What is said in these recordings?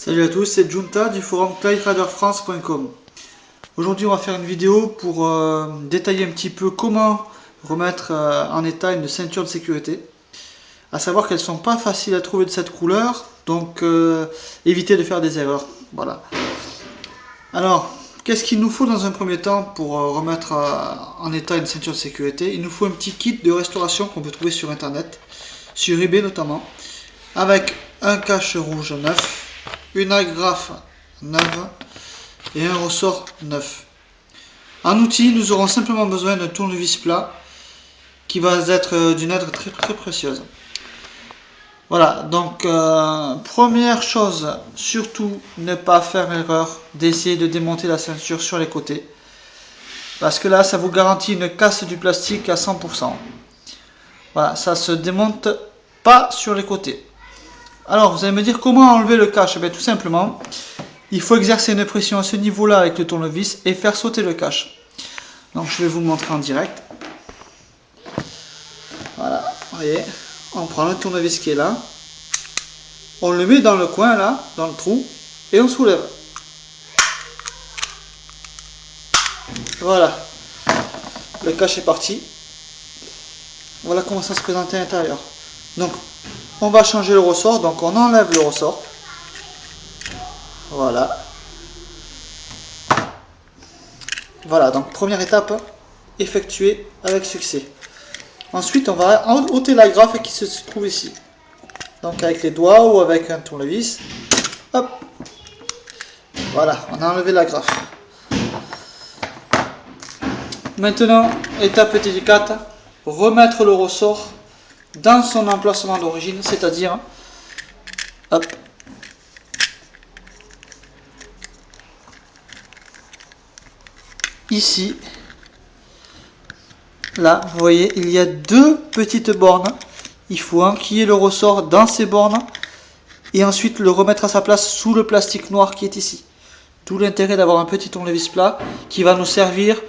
Salut à tous, c'est Junta du forum TireRiderFrance.com. Aujourd'hui, on va faire une vidéo pour détailler un petit peu comment remettre en état une ceinture de sécurité. À savoir qu'elles ne sont pas faciles à trouver de cette couleur, donc évitez de faire des erreurs. Voilà. Alors, qu'est-ce qu'il nous faut dans un premier temps pour remettre en état une ceinture de sécurité? Il nous faut un petit kit de restauration qu'on peut trouver sur internet, sur eBay notamment, avec un cache rouge neuf, une agrafe neuve et un ressort neuf. En outil, nous aurons simplement besoin d'un tournevis plat qui va être d'une aide très précieuse. Voilà, donc première chose, surtout ne pas faire l'erreur d'essayer de démonter la ceinture sur les côtés. Parce que là, ça vous garantit une casse du plastique à 100%. Voilà, ça se démonte pas sur les côtés. Alors, vous allez me dire comment enlever le cache? Tout simplement, il faut exercer une pression à ce niveau-là avec le tournevis et faire sauter le cache. Donc, je vais vous montrer en direct. Voilà, vous voyez, on prend le tournevis qui est là, on le met dans le coin là, dans le trou, et on soulève. Voilà, le cache est parti. Voilà comment ça se présente à l'intérieur. Donc, on va changer le ressort, donc on enlève le ressort. Voilà. Voilà, donc première étape effectuée avec succès. Ensuite, on va ôter l'agrafe qui se trouve ici. Donc avec les doigts ou avec un tournevis. Hop. Voilà, on a enlevé l'agrafe. Maintenant, étape délicate, remettre le ressort dans son emplacement d'origine, c'est-à-dire, hop, ici, là, vous voyez, il y a deux petites bornes. Il faut enquiller le ressort dans ces bornes et ensuite le remettre à sa place sous le plastique noir qui est ici. Tout l'intérêt d'avoir un petit tournevis plat qui va nous servir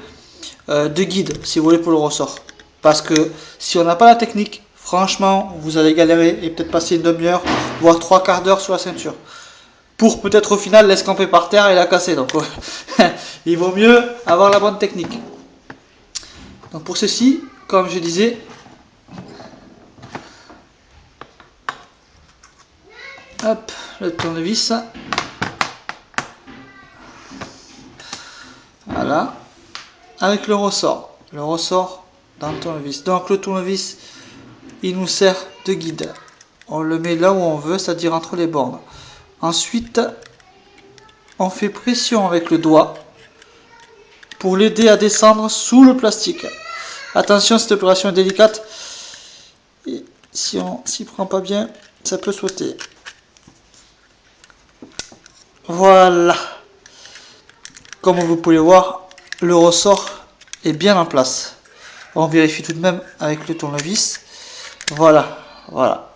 de guide, si vous voulez, pour le ressort. Parce que si on n'a pas la technique, franchement, vous allez galérer et peut-être passer une demi-heure, voire 3/4 d'heure sur la ceinture. Pour peut-être au final l'escamper par terre et la casser. Donc il vaut mieux avoir la bonne technique. Donc pour ceci, comme je disais, hop, le tournevis. Voilà. Avec le ressort dans le tournevis. Donc le tournevis, il nous sert de guide. On le met là où on veut, c'est-à-dire entre les bornes. Ensuite, on fait pression avec le doigt pour l'aider à descendre sous le plastique. Attention, cette opération est délicate. Et si on s'y prend pas bien, ça peut sauter. Voilà. Comme vous pouvez voir, le ressort est bien en place. On vérifie tout de même avec le tournevis. Voilà, voilà.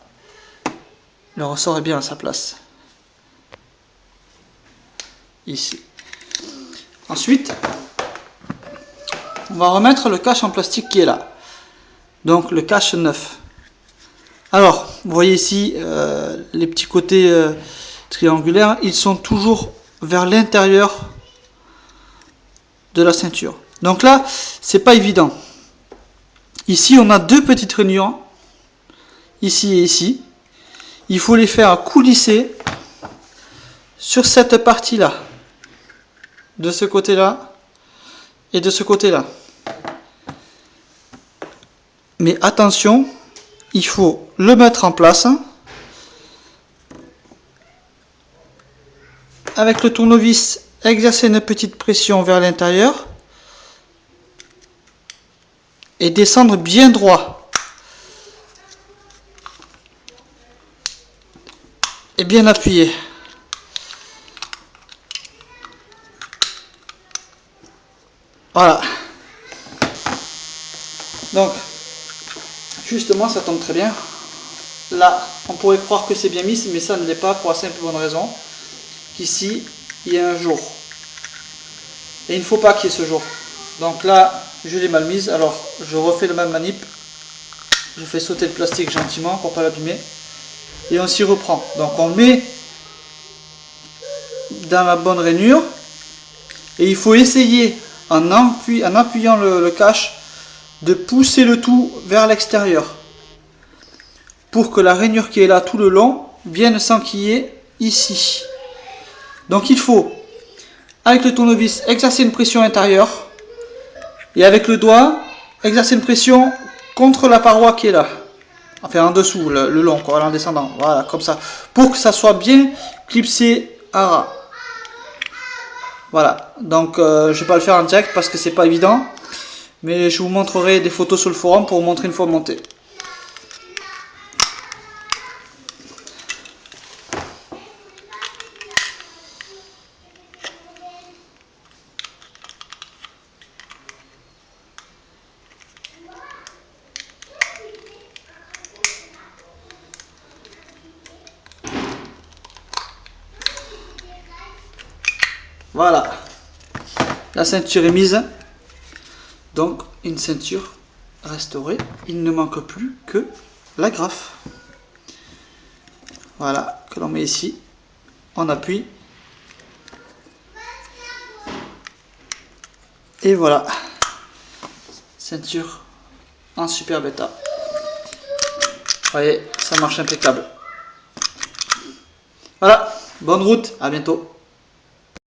Le ressort est bien à sa place. Ici. Ensuite, on va remettre le cache en plastique qui est là. Donc le cache neuf. Alors, vous voyez ici les petits côtés triangulaires, ils sont toujours vers l'intérieur de la ceinture. Donc là, c'est pas évident. Ici, on a deux petites rainures, ici et ici. Il faut les faire coulisser sur cette partie-là, de ce côté-là et de ce côté-là. Mais attention, il faut le mettre en place avec le tournevis, exercer une petite pression vers l'intérieur et descendre bien droit et bien appuyé. Voilà. Donc, justement, ça tombe très bien. Là, on pourrait croire que c'est bien mis, mais ça ne l'est pas pour la simple bonne raison qu'ici, il y a un jour. Et il ne faut pas qu'il y ait ce jour. Donc là, je l'ai mal mise. Alors, je refais le même manip. Je fais sauter le plastique gentiment pour ne pas l'abîmer. Et on s'y reprend. Donc on met dans la bonne rainure. Et il faut essayer, en appuyant le cache, de pousser le tout vers l'extérieur. Pour que la rainure qui est là tout le long vienne s'enquiller ici. Donc il faut, avec le tournevis, exercer une pression intérieure. Et avec le doigt, exercer une pression contre la paroi qui est là. Enfin en dessous, le long, quoi, en descendant. Voilà, comme ça. Pour que ça soit bien clipsé à ras. Voilà. Donc je ne vais pas le faire en direct parce que c'est pas évident. Mais je vous montrerai des photos sur le forum pour vous montrer une fois monté. Voilà, la ceinture est mise, donc une ceinture restaurée. Il ne manque plus que l'agrafe. Voilà, que l'on met ici, on appuie, et voilà, ceinture en super bêta. Vous voyez, ça marche impeccable. Voilà, bonne route, à bientôt.